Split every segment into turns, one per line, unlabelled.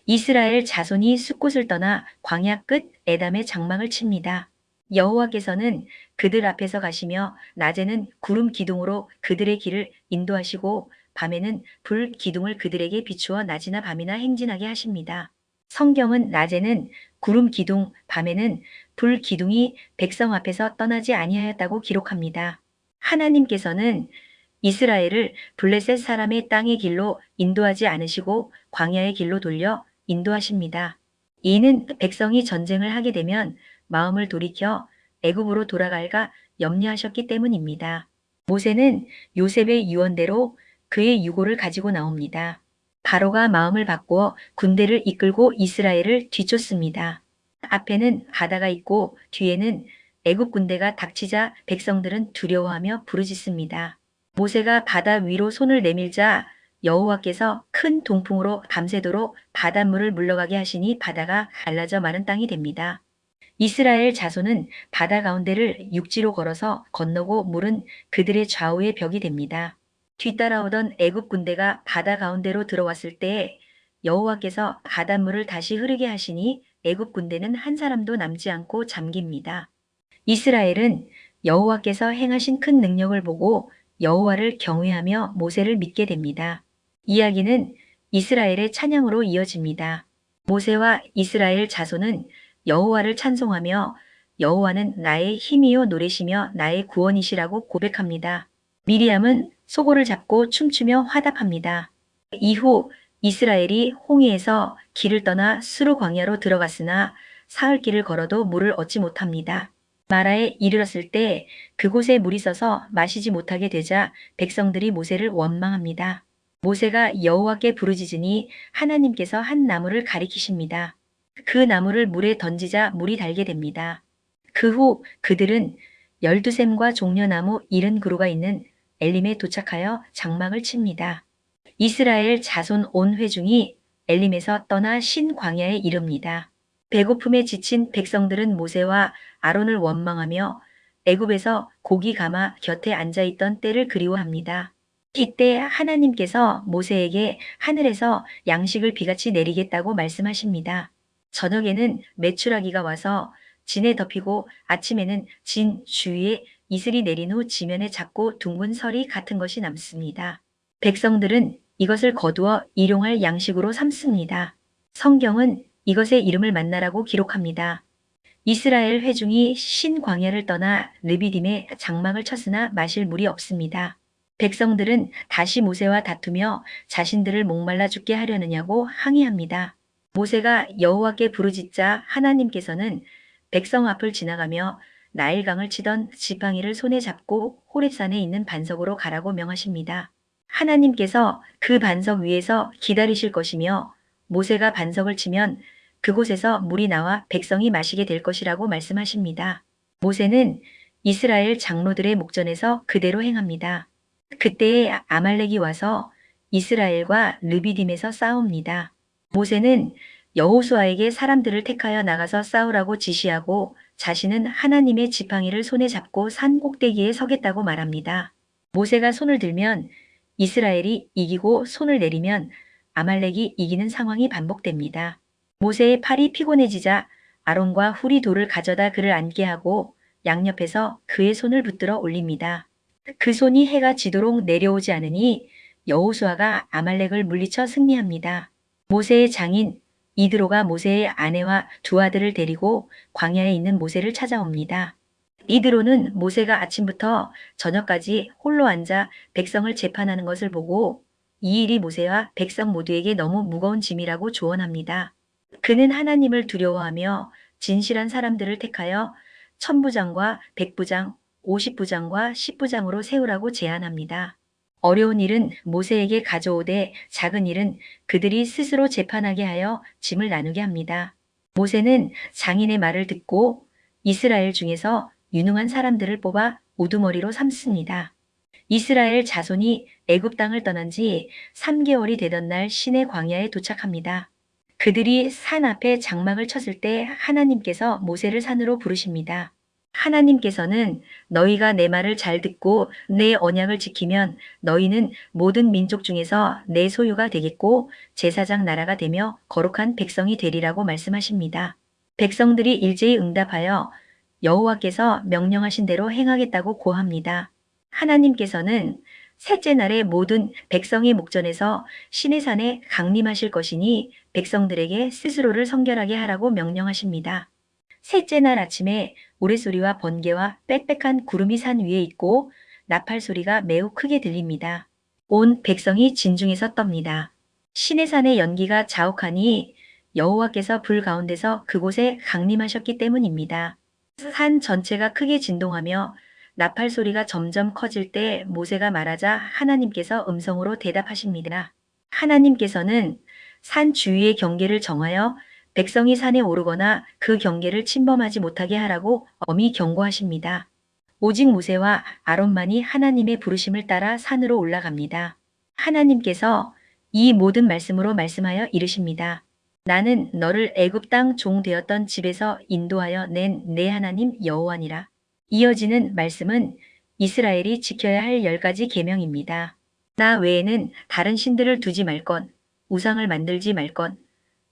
이스라엘 자손이 숫곳을 떠나 광야 끝 에담에 장막을 칩니다. 여호와께서는 그들 앞에서 가시며 낮에는 구름 기둥으로 그들의 길을 인도하시고 밤에는 불 기둥을 그들에게 비추어 낮이나 밤이나 행진하게 하십니다. 성경은 낮에는 구름 기둥, 밤에는 불 기둥이 백성 앞에서 떠나지 아니하였다고 기록합니다. 하나님께서는 이스라엘을 블레셋 사람의 땅의 길로 인도하지 않으시고 광야의 길로 돌려 인도하십니다. 이는 백성이 전쟁을 하게 되면 마음을 돌이켜 애굽으로 돌아갈까 염려하셨기 때문입니다. 모세는 요셉의 유언대로 그의 유고를 가지고 나옵니다. 바로가 마음을 바꾸어 군대를 이끌고 이스라엘을 뒤쫓습니다. 앞에는 바다가 있고 뒤에는 애굽 군대가 닥치자 백성들은 두려워하며 부르짖습니다. 모세가 바다 위로 손을 내밀자 여호와께서 큰 동풍으로 밤새도록 바닷물을 물러가게 하시니 바다가 갈라져 마른 땅이 됩니다. 이스라엘 자손은 바다 가운데를 육지로 걸어서 건너고 물은 그들의 좌우의 벽이 됩니다. 뒤따라오던 애굽 군대가 바다 가운데로 들어왔을 때 여호와께서 바닷물을 다시 흐르게 하시니 애굽 군대는 한 사람도 남지 않고 잠깁니다. 이스라엘은 여호와께서 행하신 큰 능력을 보고 여호와를 경외하며 모세를 믿게 됩니다. 이야기는 이스라엘의 찬양으로 이어집니다. 모세와 이스라엘 자손은 여호와를 찬송하며 여호와는 나의 힘이요 노래시며 나의 구원이시라고 고백합니다. 미리암은 소고를 잡고 춤추며 화답합니다. 이후 이스라엘이 홍해에서 길을 떠나 수르 광야로 들어갔으나 사흘 길을 걸어도 물을 얻지 못합니다. 마라에 이르렀을 때 그곳에 물이 서서 마시지 못하게 되자 백성들이 모세를 원망합니다. 모세가 여호와께 부르짖으니 하나님께서 한 나무를 가리키십니다. 그 나무를 물에 던지자 물이 달게 됩니다. 그 후 그들은 12샘과 종려나무 70그루가 있는 엘림에 도착하여 장막을 칩니다. 이스라엘 자손 온 회중이 엘림에서 떠나 신광야에 이릅니다. 배고픔에 지친 백성들은 모세와 아론을 원망하며 애굽에서 고기 감아 곁에 앉아있던 때를 그리워합니다. 이때 하나님께서 모세에게 하늘에서 양식을 비같이 내리겠다고 말씀하십니다. 저녁에는 메추라기가 와서 진에 덮이고 아침에는 진 주위에 이슬이 내린 후 지면에 작고 둥근 설이 같은 것이 남습니다. 백성들은 이것을 거두어 일용할 양식으로 삼습니다. 성경은 이것의 이름을 만나라고 기록합니다. 이스라엘 회중이 신광야를 떠나 르비딤에 장막을 쳤으나 마실 물이 없습니다. 백성들은 다시 모세와 다투며 자신들을 목말라 죽게 하려느냐고 항의합니다. 모세가 여호와께 부르짖자 하나님께서는 백성 앞을 지나가며 나일강을 치던 지팡이를 손에 잡고 호렙산에 있는 반석으로 가라고 명하십니다. 하나님께서 그 반석 위에서 기다리실 것이며 모세가 반석을 치면 그곳에서 물이 나와 백성이 마시게 될 것이라고 말씀하십니다. 모세는 이스라엘 장로들의 목전에서 그대로 행합니다. 그때에 아말렉이 와서 이스라엘과 르비딤에서 싸웁니다. 모세는 여호수아에게 사람들을 택하여 나가서 싸우라고 지시하고 자신은 하나님의 지팡이를 손에 잡고 산 꼭대기에 서겠다고 말합니다. 모세가 손을 들면 이스라엘이 이기고 손을 내리면 아말렉이 이기는 상황이 반복됩니다. 모세의 팔이 피곤해지자 아론과 훌이 돌을 가져다 그를 앉게 하고 양옆에서 그의 손을 붙들어 올립니다. 그 손이 해가 지도록 내려오지 않으니 여호수아가 아말렉을 물리쳐 승리합니다. 모세의 장인 이드로가 모세의 아내와 두 아들을 데리고 광야에 있는 모세를 찾아옵니다. 이드로는 모세가 아침부터 저녁까지 홀로 앉아 백성을 재판하는 것을 보고 이 일이 모세와 백성 모두에게 너무 무거운 짐이라고 조언합니다. 그는 하나님을 두려워하며 진실한 사람들을 택하여 1000부장과 100부장, 50부장과 10부장으로 세우라고 제안합니다. 어려운 일은 모세에게 가져오되 작은 일은 그들이 스스로 재판하게 하여 짐을 나누게 합니다. 모세는 장인의 말을 듣고 이스라엘 중에서 유능한 사람들을 뽑아 우두머리로 삼습니다. 이스라엘 자손이 애굽 땅을 떠난 지 3개월이 되던 날 시내 광야에 도착합니다. 그들이 산 앞에 장막을 쳤을 때 하나님께서 모세를 산으로 부르십니다. 하나님께서는 너희가 내 말을 잘 듣고 내 언약을 지키면 너희는 모든 민족 중에서 내 소유가 되겠고 제사장 나라가 되며 거룩한 백성이 되리라고 말씀하십니다. 백성들이 일제히 응답하여 여호와께서 명령하신 대로 행하겠다고 고합니다. 하나님께서는 셋째 날에 모든 백성이 목전에서 시내산에 강림하실 것이니 백성들에게 스스로를 성결하게 하라고 명령하십니다. 셋째 날 아침에 우레소리와 번개와 빽빽한 구름이 산 위에 있고 나팔 소리가 매우 크게 들립니다. 온 백성이 진중에서 떱니다. 시내산의 연기가 자욱하니 여호와께서 불 가운데서 그곳에 강림하셨기 때문입니다. 산 전체가 크게 진동하며 나팔 소리가 점점 커질 때 모세가 말하자 하나님께서 음성으로 대답하십니다. 하나님께서는 산 주위의 경계를 정하여 백성이 산에 오르거나 그 경계를 침범하지 못하게 하라고 엄히 경고하십니다. 오직 모세와 아론만이 하나님의 부르심을 따라 산으로 올라갑니다. 하나님께서 이 모든 말씀으로 말씀하여 이르십니다. 나는 너를 애굽 땅 종 되었던 집에서 인도하여 낸 내 하나님 여호와니라. 이어지는 말씀은 이스라엘이 지켜야 할 10가지 계명입니다. 나 외에는 다른 신들을 두지 말 것, 우상을 만들지 말 것,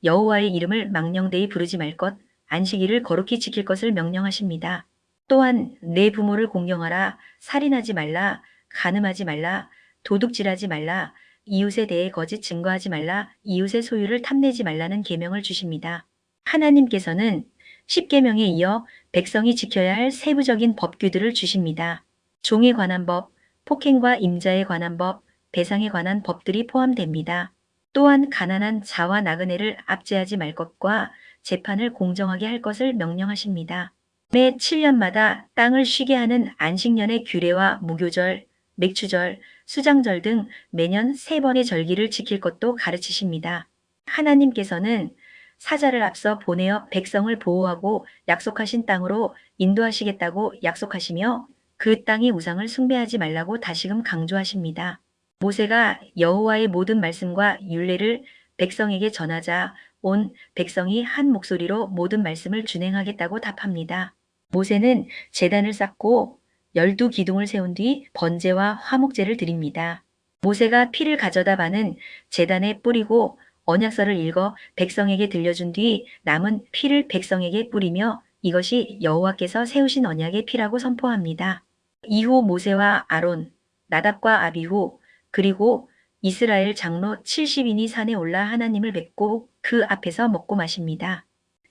여호와의 이름을 망령되이 부르지 말 것, 안식일을 거룩히 지킬 것을 명령하십니다. 또한 내 부모를 공경하라, 살인하지 말라, 간음하지 말라, 도둑질하지 말라, 이웃에 대해 거짓 증거하지 말라, 이웃의 소유를 탐내지 말라는 계명을 주십니다. 하나님께서는 10계명에 이어 백성이 지켜야 할 세부적인 법규들을 주십니다. 종에 관한 법, 폭행과 임자에 관한 법, 배상에 관한 법들이 포함됩니다. 또한 가난한 자와 나그네를 압제하지 말 것과 재판을 공정하게 할 것을 명령하십니다. 매 7년마다 땅을 쉬게 하는 안식년의 규례와 무교절, 맥추절, 수장절 등 매년 3번의 절기를 지킬 것도 가르치십니다. 하나님께서는 사자를 앞서 보내어 백성을 보호하고 약속하신 땅으로 인도하시겠다고 약속하시며 그 땅의 우상을 숭배하지 말라고 다시금 강조하십니다. 모세가 여호와의 모든 말씀과 율례를 백성에게 전하자 온 백성이 한 목소리로 모든 말씀을 준행하겠다고 답합니다. 모세는 제단을 쌓고 12기둥을 세운 뒤 번제와 화목제를 드립니다. 모세가 피를 가져다 바는 제단에 뿌리고 언약서를 읽어 백성에게 들려준 뒤 남은 피를 백성에게 뿌리며 이것이 여호와께서 세우신 언약의 피라고 선포합니다. 이후 모세와 아론, 나답과 아비후 그리고 이스라엘 장로 70인이 산에 올라 하나님을 뵙고 그 앞에서 먹고 마십니다.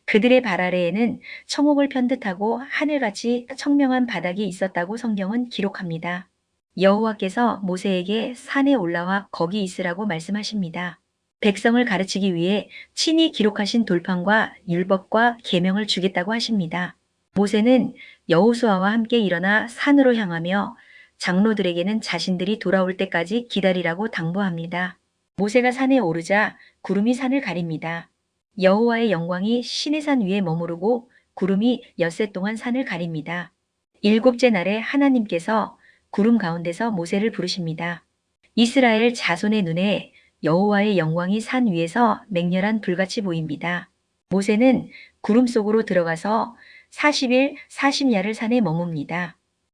그들의 발 아래에는 청옥을 편듯하고 하늘같이 청명한 바닥이 있었다고 성경은 기록합니다. 여호와께서 모세에게 산에 올라와 거기 있으라고 말씀하십니다. 백성을 가르치기 위해 친히 기록하신 돌판과 율법과 계명을 주겠다고 하십니다. 모세는 여호수아와 함께 일어나 산으로 향하며 장로들에게는 자신들이 돌아올 때까지 기다리라고 당부합니다. 모세가 산에 오르자 구름이 산을 가립니다. 여호와의 영광이 시내산 위에 머무르고 구름이 엿새 동안 산을 가립니다. 7째 날에 하나님께서 구름 가운데서 모세를 부르십니다. 이스라엘 자손의 눈에 여호와의 영광이 산 위에서 맹렬한 불같이 보입니다. 모세는 구름 속으로 들어가서 40일 40야를 산에 머뭅니다.